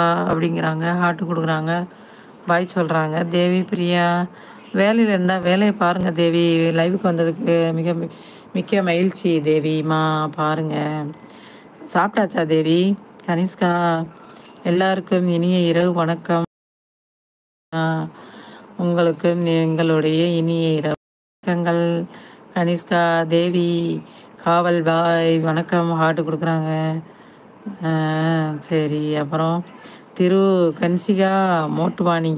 அப்படிங்கிறாங்க. ஹார்ட் குடுக்குறாங்க. பாய் சொல்றாங்க. தேவி பிரியா வேலையில இருந்தா வேலைய பாருங்க தேவி. லைவுக்கு வந்ததுக்கு மிக்க மகிழ்ச்சி தேவிம்மா. பாருங்க. சாப்பிட்டாச்சா தேவி? கனிஷ்கா எல்லாருக்கும் இனிய இரவு வணக்கம். உங்களுக்கும் எங்களுடைய இனிய இரவு வணக்கங்கள். கனிஷ்கா தேவி காவல் பாய் வணக்கம். ஹார்ட் குடுக்குறாங்க. சரி. அப்புறம் திரு கன்சிகா மோட்டுவாணி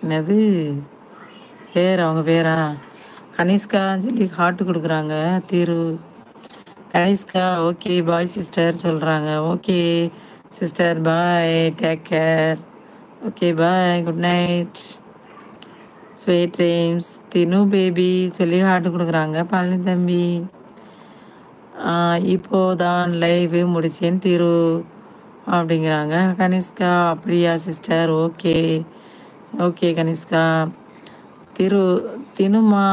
என்னது பேர்? அவங்க பேரா? கனிஷ்கான்னு சொல்லி ஹார்ட் குடுக்குறாங்க. Thiru Kanishka okay bye sister சொல்கிறாங்க. Okay sister bye, take care. Okay bye, good night, sweet dreams. Dinu baby சொல்லி ஹார்ட் கொடுக்குறாங்க. பழனி தம்பி இப்போதான் லைவ் முடிச்சேன் திரு அப்படிங்கிறாங்க. கனிஷ்கா அப்படியா சிஸ்டர்? Okay okay Kanishka. தினுமா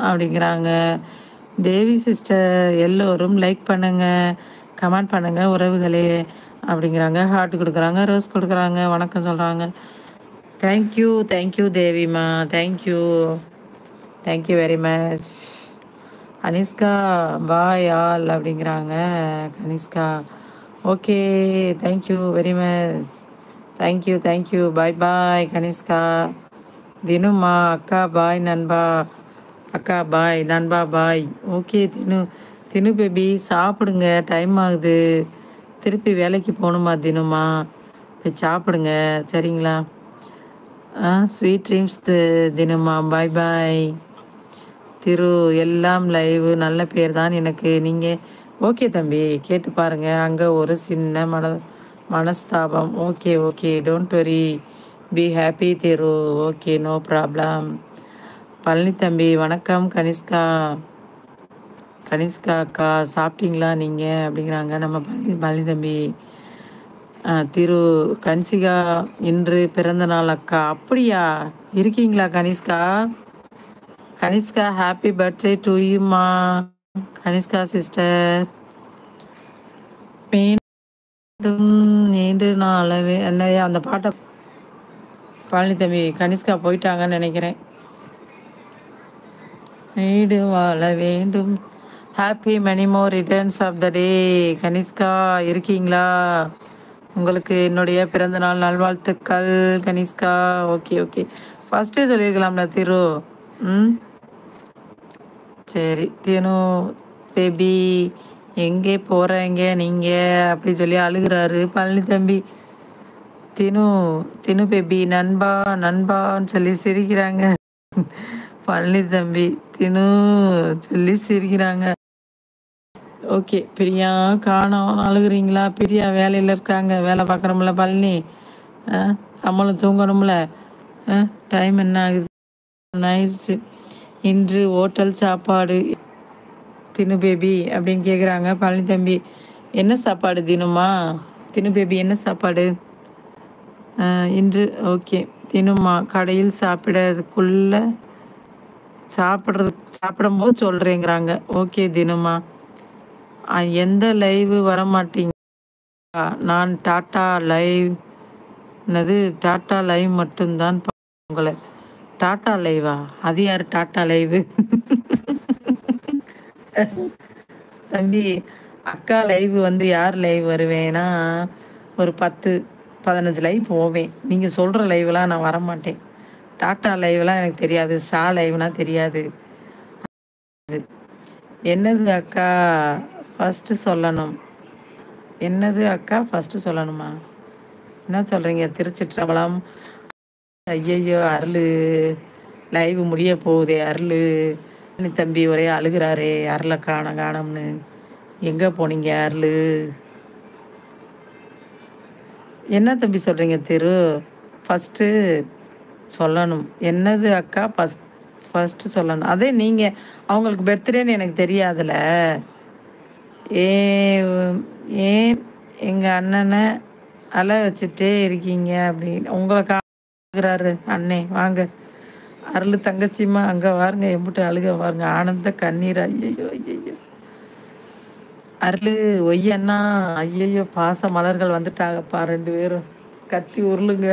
அப்படிங்கிறாங்க. தேவி சிஸ்டர் எல்லோரும் லைக் பண்ணுங்க, கமெண்ட் பண்ணுங்க உறவுகளே அப்படிங்கிறாங்க. ஹார்ட் கொடுக்குறாங்க, ரோஸ் கொடுக்குறாங்க, வணக்கம் சொல்கிறாங்க. தேங்க்யூ தேங்க்யூ தேவிமா, thank you thank you very much. Kanishka bye all அப்படிங்கிறாங்க. Kanishka okay thank you very much. Thank you thank you bye bye Kanishka. தினுமா அக்கா பாய் நண்பா. அக்கா பாய் நண்பா பாய். ஓகே தினு பேபி சாப்பிடுங்க, டைம் ஆகுது. திருப்பி வேலைக்கு போகணுமா தினுமா? போய் சாப்பிடுங்க சரிங்களா? Sweet dreams தினுமா. பாய் பாய். திரு எல்லாம் லைவ் நல்ல பேர் தான் எனக்கு. நீங்கள் ஓகே தம்பி கேட்டு பாருங்கள். அங்கே ஒரு சின்ன மனஸ்தாபம். Okay okay don't worry, be happy Thiru. Okay no problem. Palani தம்பி வணக்கம். கனிஷ்கா அக்கா சாப்பிட்டீங்களா நீங்கள் அப்படிங்கிறாங்க நம்ம பழனி தம்பி. திரு கன்சிகா இன்று பிறந்த நாள் அக்கா. அப்படியா இருக்கீங்களா Kanishka? Kanishka happy birthday to யூமா. கனிஷ்கா சிஸ்டர் மீண்டும் நீண்டு நாளவே என்னையா அந்த பாட்டை பழனி தம்பி. கனிஷ்கா போயிட்டாங்கன்னு நினைக்கிறேன். வீடு வாழ வேண்டும். Happy many more returns of the day. Kanishka இருக்கீங்களா? உங்களுக்கு என்னுடைய பிறந்தநாள் நல்வாழ்த்துக்கள் கனிஷ்கா. ஓகே ஓகே ஃபஸ்ட்டே சொல்லியிருக்கலாம்ல திரு. சரி தினு பேபி எங்கே போகிறீங்க நீங்கள் அப்படி சொல்லி அழுகிறாரு பழனி தம்பி. தினு பேபி நண்பா நண்பான்னு சொல்லி சிரிக்கிறாங்க பழனி தம்பி. தினு சொல்லி சிரிக்கிறாங்க. ஓகே பிரியா காணோம் அழுகுறீங்களா? பிரியா வேலையில் இருக்காங்க, வேலை பார்க்குறோம்ல பழனி. நம்மளும் தூங்கணும்ல. டைம் என்ன ஆகுது? ஆயிடுச்சு. இன்று ஹோட்டல் சாப்பாடு தினு பேபி அப்படின்னு கேட்குறாங்க பழனி தம்பி. என்ன சாப்பாடு தினுமா? தினு பேபி என்ன சாப்பாடு இன்று? ஓகே தினுமா கடையில் சாப்பிடும்போது சொல்கிறேங்கிறாங்க. ஓகே தினுமா. எந்த லைவ் வர மாட்டீங்க? நான் டாட்டா லைவ் என்னது டாட்டா லைவ் மட்டும்தான் உங்களை. டாட்டா லைவா? அது யார் டாட்டா லைவு? தம்பி அக்கா லைவ் வந்து யார் லைவ் வருவேன்னா ஒரு 10-15 லைவ் போவேன். நீங்கள் சொல்கிற லைவ்லாம் நான் வரமாட்டேன். டாட்டா லைவ்லாம் எனக்கு தெரியாது. லைவ்னா தெரியாது. என்னது அக்கா ஃபஸ்ட்டு சொல்லணும்? என்னது அக்கா ஃபஸ்ட்டு சொல்லணுமா? என்ன சொல்கிறீங்க? திருச்சிற்றம்பலம். ஐயையோ அருள் லைவ் முடிய போகுதே அருள். தம்பி ஒரே அழுகிறாரே அருளை காணோம்னு. எங்கே போனீங்க அருள்? என்ன தம்பி சொல்கிறீங்க திரு? ஃபஸ்ட்டு சொல்லணும். என்னது அக்கா ஃபஸ்ட்டு சொல்லணும்? அதே நீங்கள் அவங்களுக்கு பர்த்டேன்னு எனக்கு தெரியாதுல்ல. ஏன் எங்கள் அண்ணனை அலை வச்சுட்டே இருக்கீங்க அப்படின்னு உங்களை காணுறாரு அண்ணே. வாங்க அருள் தங்கச்சிம்மா அங்கே வாருங்க, எம்பிட்டு அழுக பாருங்க, ஆனந்த கண்ணீர். ஐயோ ஐயோ அருளு, ஒய்யன்னா, ஐயையோ! பாச மலர்கள் வந்துட்டாங்கப்பா 2 பேரும். கத்தி உருளுங்க.